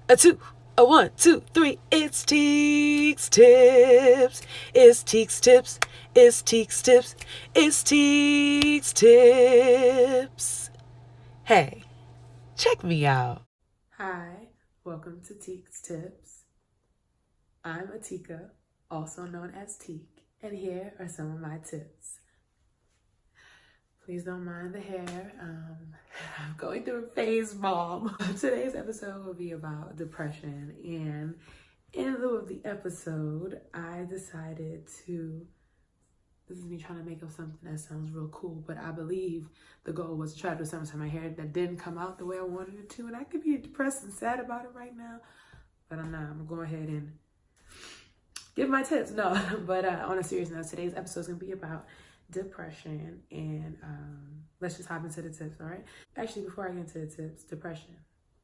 A two, a one, two, three. It's TEEK'S Tips. It's TEEK'S Tips. It's TEEK'S Tips. It's TEEK'S Tips. Hey, check me out. Hi, welcome to TEEK'S Tips. I'm Atika, also known as Teek, and here are some of my tips. Please don't mind the hair. I'm going through a phase, Mom. Today's episode will be about depression, and in lieu of the episode, I decided to, this is me trying to make up something that sounds real cool, but I believe the goal was to try to do something to my hair that didn't come out the way I wanted it to, and I could be depressed and sad about it right now, but I'm not. I'm gonna go ahead and give my tips. No, but on a serious note, today's episode is gonna be about depression, and let's just hop into the tips, all right? Actually, before I get into the tips, depression,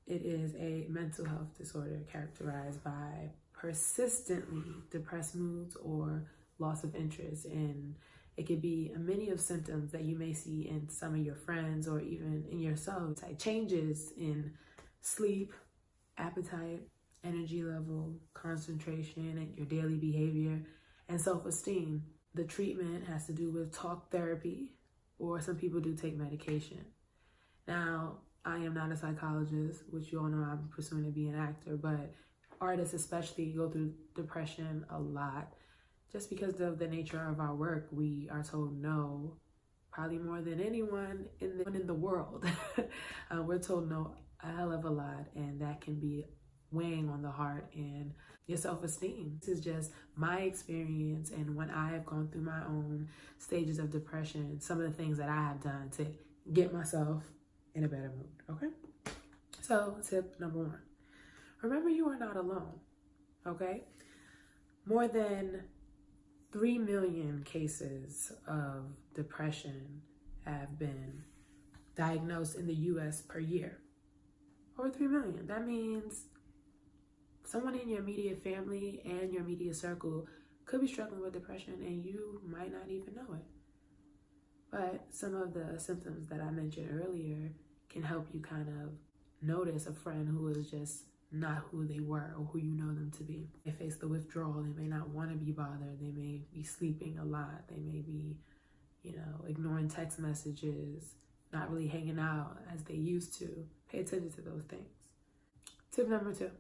it is a mental health disorder characterized by persistently depressed moods or loss of interest, and it could be many of symptoms that you may see in some of your friends or even in yourself, like changes in sleep, appetite, energy level, concentration, and your daily behavior, and self-esteem. The treatment has to do with talk therapy, or some people do take medication. Now, I am not a psychologist, which you all know I'm pursuing to be an actor, but artists especially go through depression a lot. Just because of the nature of our work, we are told no, probably more than anyone in the world. We're told no a hell of a lot, and that can be weighing on the heart and your self-esteem. This is just my experience, and when I have gone through my own stages of depression, some of the things that I have done to get myself in a better mood, okay? So tip number one, remember you are not alone, okay? More than 3 million cases of depression have been diagnosed in the US per year. Over 3 million. That means someone in your immediate family and your immediate circle could be struggling with depression and you might not even know it. But some of the symptoms that I mentioned earlier can help you kind of notice a friend who is just not who they were or who you know them to be. They face the withdrawal. They may not want to be bothered. They may be sleeping a lot. They may be, ignoring text messages, not really hanging out as they used to. Pay attention to those things. Tip number two,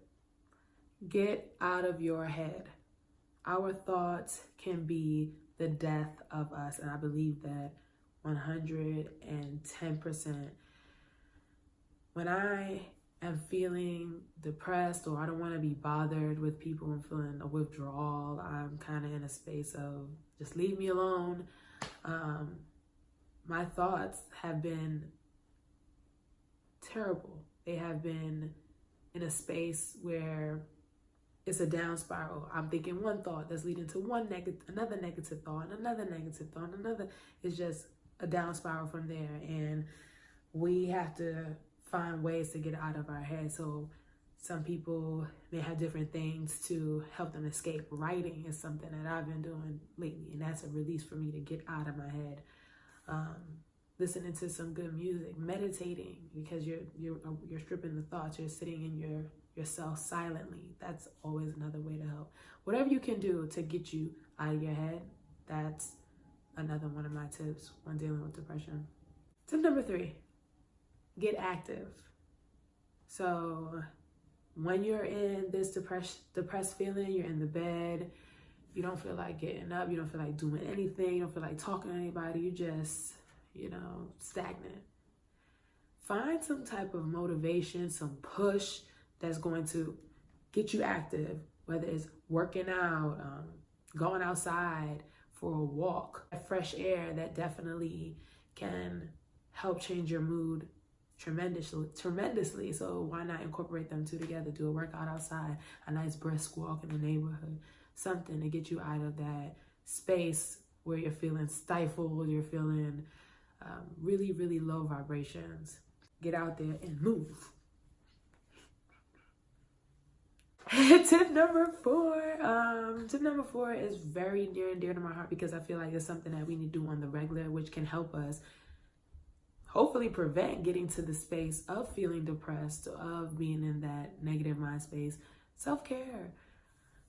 get out of your head. Our thoughts can be the death of us, and I believe that 110%. When I am feeling depressed or I don't want to be bothered with people, I'm feeling a withdrawal, I'm kind of in a space of just leave me alone. My thoughts have been terrible. They have been in a space where it's a down spiral. I'm thinking one thought that's leading to another negative thought, and another negative thought, and another. It's just a down spiral from there. And we have to find ways to get out of our head. So some people may have different things to help them escape. Writing is something that I've been doing lately, and that's a release for me to get out of my head. Listening to some good music, meditating, because you're stripping the thoughts. You're sitting in yourself silently. That's always another way to help. Whatever you can do to get you out of your head, that's another one of my tips when dealing with depression. Tip number three, get active. So when you're in this depressed feeling, you're in the bed, you don't feel like getting up, you don't feel like doing anything, you don't feel like talking to anybody, you just, stagnant. Find some type of motivation, some push that's going to get you active, whether it's working out, going outside for a walk, fresh air. That definitely can help change your mood tremendously. So why not incorporate them two together? Do a workout outside, a nice brisk walk in the neighborhood, something to get you out of that space where you're feeling stifled, you're feeling really, really low vibrations. Get out there and move. Tip number four is very near and dear to my heart because I feel like it's something that we need to do on the regular, which can help us hopefully prevent getting to the space of feeling depressed, of being in that negative mind space. Self-care.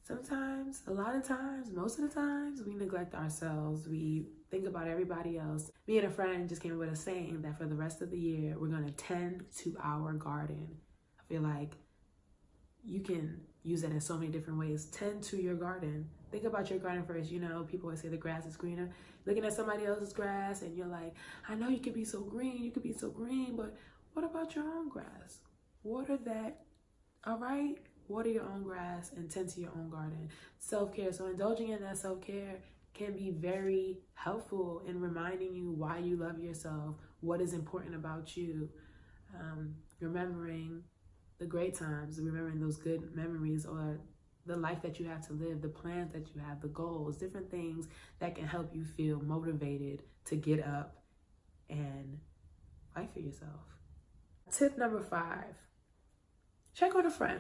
Sometimes, a lot of times, most of the times, we neglect ourselves. We think about everybody else. Me and a friend just came up with a saying that for the rest of the year, we're going to tend to our garden. I feel like you can use that in so many different ways. Tend to your garden. Think about your garden first. You know, people always say the grass is greener. Looking at somebody else's grass and you're like, I know you could be so green, but what about your own grass? Water that, all right? Water your own grass and tend to your own garden. Self-care. So indulging in that self-care can be very helpful in reminding you why you love yourself, what is important about you, remembering the great times, remembering those good memories, or the life that you have to live, the plans that you have, the goals, different things that can help you feel motivated to get up and fight for yourself. Tip number 5, check on a friend.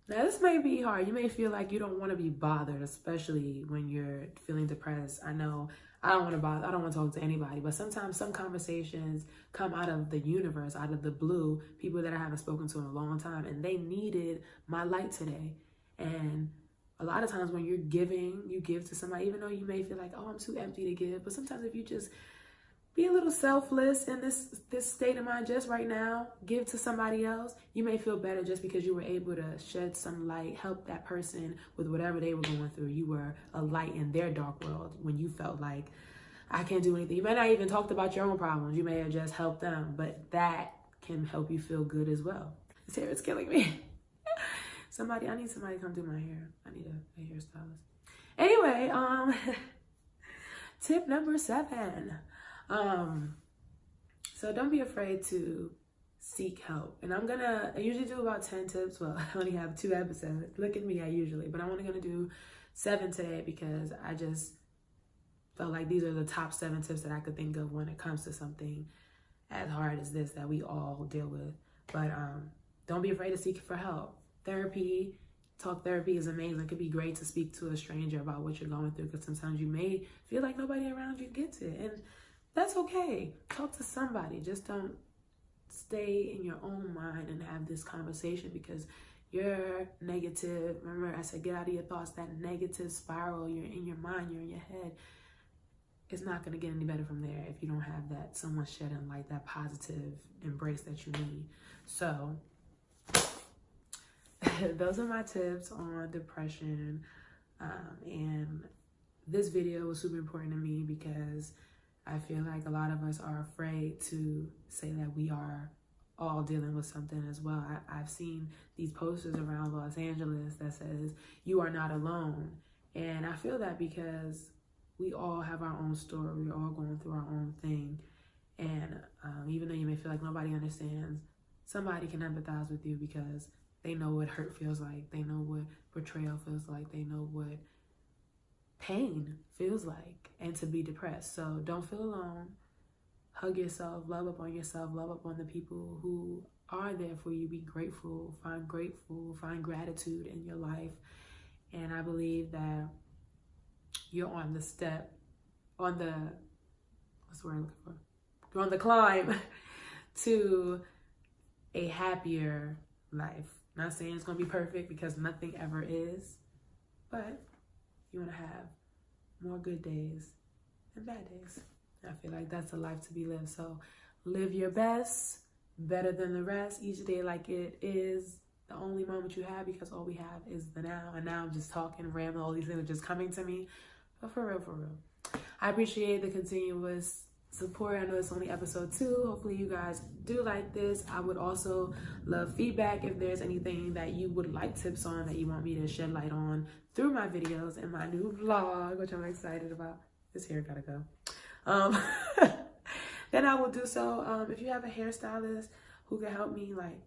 Now, this may be hard. You may feel like you don't want to be bothered, especially when you're feeling depressed. I know I don't want to bother. I don't want to talk to anybody. But sometimes some conversations come out of the universe, out of the blue, people that I haven't spoken to in a long time, and they needed my light today. And a lot of times when you're giving, you give to somebody, even though you may feel like, oh, I'm too empty to give. But sometimes if you just be a little selfless in this state of mind just right now, give to somebody else, you may feel better just because you were able to shed some light, help that person with whatever they were going through. You were a light in their dark world when you felt like, I can't do anything. You may not even talked about your own problems. You may have just helped them, but that can help you feel good as well. This hair is killing me. I need somebody to come do my hair. I need a hairstylist. Anyway, tip number 7. So don't be afraid to seek help. And I usually do about 10 tips. Well, I only have 2 episodes. Look at me, I usually, but I'm only going to do 7 today because I just felt like these are the top 7 tips that I could think of when it comes to something as hard as this that we all deal with. But don't be afraid to seek for help. Talk therapy is amazing. It could be great to speak to a stranger about what you're going through, because sometimes you may feel like nobody around you gets it. And that's okay. Talk to somebody. Just don't stay in your own mind and have this conversation because you're negative. Remember, I said, get out of your thoughts. That negative spiral, you're in your mind, you're in your head. It's not going to get any better from there if you don't have that someone shedding light, that positive embrace that you need. So those are my tips on depression. And this video was super important to me because I feel like a lot of us are afraid to say that we are all dealing with something as well. I've seen these posters around Los Angeles that says, you are not alone. And I feel that because we all have our own story. We're all going through our own thing. And even though you may feel like nobody understands, somebody can empathize with you because they know what hurt feels like. They know what betrayal feels like. They know what pain feels like, and to be depressed. So don't feel alone. Hug yourself, love up on yourself, love up on the people who are there for you. Be grateful, find gratitude in your life. And I believe that you're on the You're on the climb to a happier life. Not saying it's gonna be perfect because nothing ever is, but you want to have more good days and bad days. I feel like that's a life to be lived. So live your best, better than the rest, each day like it is the only moment you have, because all we have is the now. And now I'm just talking, rambling, all these things are just coming to me. But for real. I appreciate the continuous support. I know it's only episode 2. Hopefully you guys do like this. I would also love feedback if there's anything that you would like tips on, that you want me to shed light on through my videos and my new vlog, which I'm excited about. This hair gotta go. Then I will do so. If you have a hairstylist who can help me like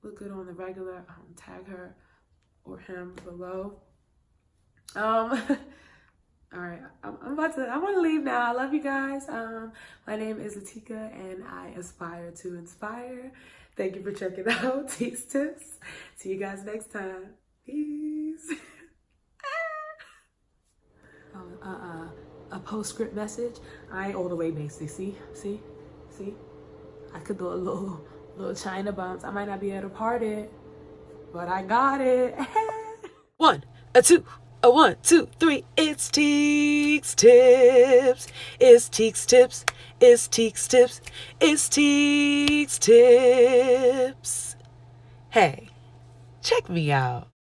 look good on the regular, tag her or him below. All right, I want to leave now. I love you guys. My name is Atika and I aspire to inspire. Thank you for checking out TEEK'S Tips. See you guys next time. Peace. A postscript message. I ain't all the way basic. See? I could do a little China bumps. I might not be able to part it, but I got it. 1, a 2, a 1, 2, 3. It's TEEK'S Tips. It's TEEK'S Tips. It's TEEK'S Tips. It's TEEK'S Tips. Hey, check me out.